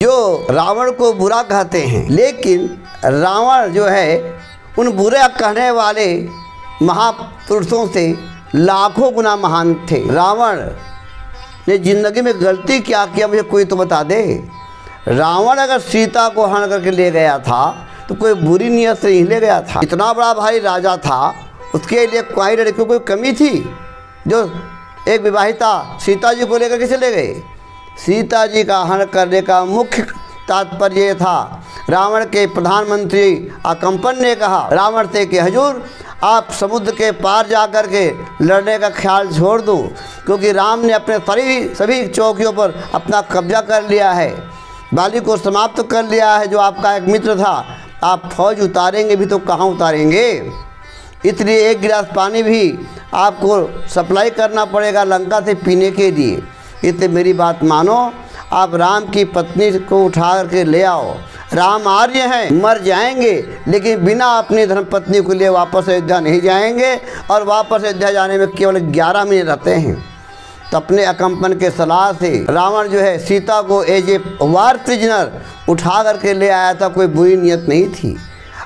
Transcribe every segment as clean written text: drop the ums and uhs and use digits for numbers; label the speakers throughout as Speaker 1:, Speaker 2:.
Speaker 1: जो रावण को बुरा कहते हैं, लेकिन रावण जो है उन बुरा कहने वाले महापुरुषों से लाखों गुना महान थे। रावण ने जिंदगी में गलती क्या किया मुझे कोई तो बता दे। रावण अगर सीता को हरण करके ले गया था तो कोई बुरी नीयत से ही ले गया था। इतना बड़ा भारी राजा था, उसके लिए कोई लड़कियों कोई कमी थी जो एक विवाहिता सीता जी को लेकर के चले गए। सीता जी का हरण करने का मुख्य तात्पर्य था, रावण के प्रधानमंत्री अकम्पन ने कहा रावण से कि हजूर आप समुद्र के पार जा कर के लड़ने का ख्याल छोड़ दो, क्योंकि राम ने अपने सभी चौकियों पर अपना कब्जा कर लिया है, बाली को समाप्त कर लिया है जो आपका एक मित्र था। आप फौज उतारेंगे भी तो कहाँ उतारेंगे, इसलिए एक गिलास पानी भी आपको सप्लाई करना पड़ेगा लंका से पीने के लिए। इसलिए मेरी बात मानो, आप राम की पत्नी को उठा करके ले आओ। राम आर्य हैं, मर जाएंगे लेकिन बिना अपनी धर्मपत्नी को लिए वापस अयोध्या नहीं जाएंगे, और वापस अयोध्या जाने में केवल 11 मिनट रहते हैं। तो अपने अकम्पन के सलाह से रावण जो है सीता को एज ए वार प्रिजनर उठा करके ले आया था, कोई बुरी नियत नहीं थी।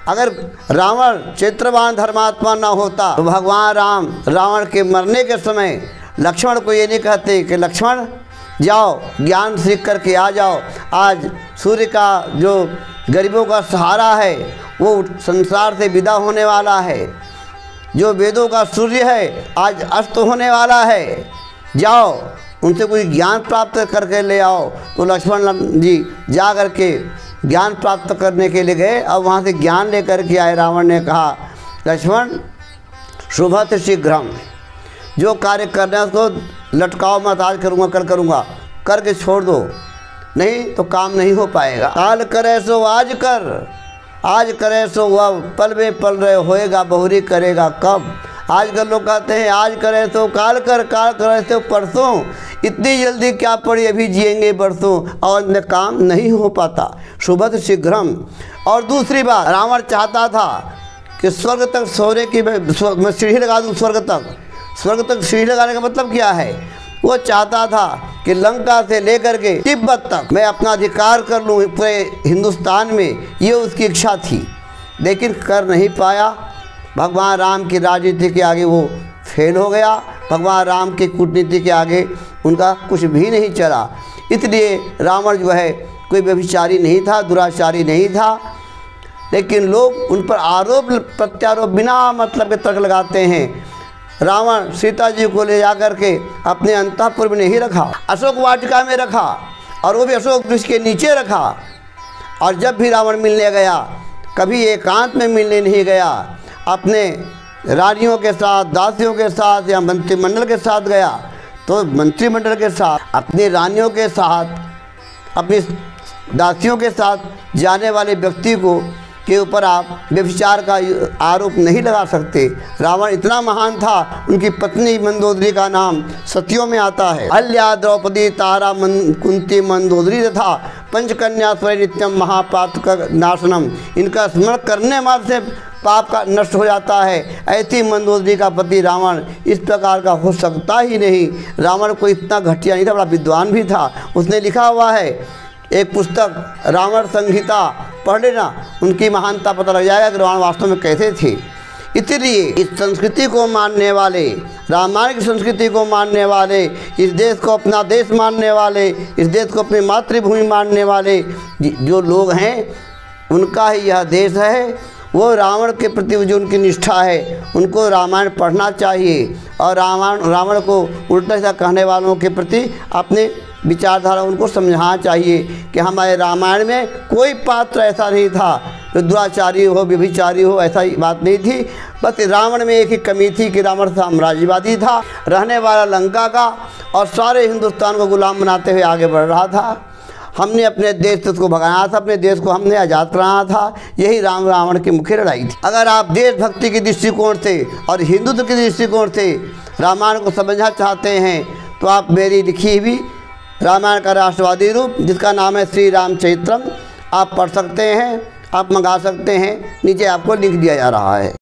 Speaker 1: अगर रावण चैत्रवान धर्मात्मा ना होता तो भगवान राम रावण के मरने के समय लक्ष्मण को ये नहीं कहते कि लक्ष्मण जाओ ज्ञान सीख करके आ जाओ, आज सूर्य का जो गरीबों का सहारा है वो संसार से विदा होने वाला है, जो वेदों का सूर्य है आज अस्त होने वाला है, जाओ उनसे कोई ज्ञान प्राप्त करके ले आओ। तो लक्ष्मण जी जा कर के ज्ञान प्राप्त करने के लिए गए, अब वहाँ से ज्ञान लेकर के आए। रावण ने कहा लक्ष्मण शुभत शीघ्रम, जो कार्य करना है उसको लटकाओ मत, आज करूँगा कल करूँगा, करके छोड़ दो, नहीं तो काम नहीं हो पाएगा। काल करे सो आज कर, आज करे सो वह पल में पल रहे होएगा बहुरी करेगा कब। आजकल लोग कहते हैं आज करे तो काल कर, काल करे तो परसों, इतनी जल्दी क्या पड़ी अभी जिएंगे बरसों, और में काम नहीं हो पाता। शुभत शीघ्रम। और दूसरी बात, रावण चाहता था कि स्वर्ग तक सोने की मैं सीढ़ी लगा दूँ, स्वर्ग तक सीढ़ी लगाने का मतलब क्या है, वो चाहता था कि लंका से लेकर के तिब्बत तक मैं अपना अधिकार कर लूँ पूरे हिंदुस्तान में, ये उसकी इच्छा थी, लेकिन कर नहीं पाया। भगवान राम की राजनीति के आगे वो फेल हो गया, भगवान राम की कूटनीति के आगे उनका कुछ भी नहीं चला। इसलिए रावण जो है कोई व्यभिचारी नहीं था, दुराचारी नहीं था, लेकिन लोग उन पर आरोप प्रत्यारोप बिना मतलब के तर्क लगाते हैं। रावण सीता जी को ले जा कर के अपने अंतःपुर में नहीं रखा, अशोक वाटिका में रखा, और वो भी अशोक वृक्ष के नीचे रखा। और जब भी रावण मिलने गया कभी एकांत में मिलने नहीं गया, अपने रानियों के साथ, दासियों के साथ या मंत्रिमंडल के साथ गया तो मंत्रिमंडल के साथ, अपनी रानियों के साथ, अपनी दासियों के साथ जाने वाले व्यक्ति को के ऊपर आप व्यभिचार का आरोप नहीं लगा सकते। रावण इतना महान था, उनकी पत्नी मंदोदरी का नाम सतियों में आता है। अहल्या द्रौपदी तारा कुंती मंदोदरी तथा पंचकन्या स्वय नित्यम महापातक नाशनम, इनका स्मरण करने मात्र से पाप का नष्ट हो जाता है। ऐसी मंदोदरी का पति रावण इस प्रकार का हो सकता ही नहीं। रावण को इतना घटिया नहीं था, बड़ा विद्वान भी था। उसने लिखा हुआ है एक पुस्तक रावण संहिता, पढ़ लेना, उनकी महानता पता लग जाएगा कि रावण वास्तव में कैसे थे। इसलिए इस संस्कृति को मानने वाले, रामायण की संस्कृति को मानने वाले, इस देश को अपना देश मानने वाले, इस देश को अपनी मातृभूमि मानने वाले जो लोग हैं, उनका ही यह देश है। वो रावण के प्रति जो उनकी निष्ठा है, उनको रामायण पढ़ना चाहिए, और रावण को उल्टा सीधा कहने वालों के प्रति अपने विचारधारा उनको समझाना चाहिए कि हमारे रामायण में कोई पात्र ऐसा नहीं था जो दुराचारी हो, व्यभिचारी हो, ऐसा ही बात नहीं थी। बस रावण में एक ही कमी थी कि रावण साम्राज्यवादी था, रहने वाला लंका का, और सारे हिंदुस्तान को गुलाम बनाते हुए आगे बढ़ रहा था। हमने अपने देश से उसको भगाना था, अपने देश को हमने आज़ाद कराना था। यही रावण की मुख्य लड़ाई थी। अगर आप देशभक्ति के दृष्टिकोण से और हिंदुत्व के दृष्टिकोण से रामायण को समझना चाहते हैं तो आप मेरी लिखी हुई रामायण का राष्ट्रवादी रूप, जिसका नाम है श्री रामचरित्रम, आप पढ़ सकते हैं, आप मंगा सकते हैं, नीचे आपको लिंक दिया जा रहा है।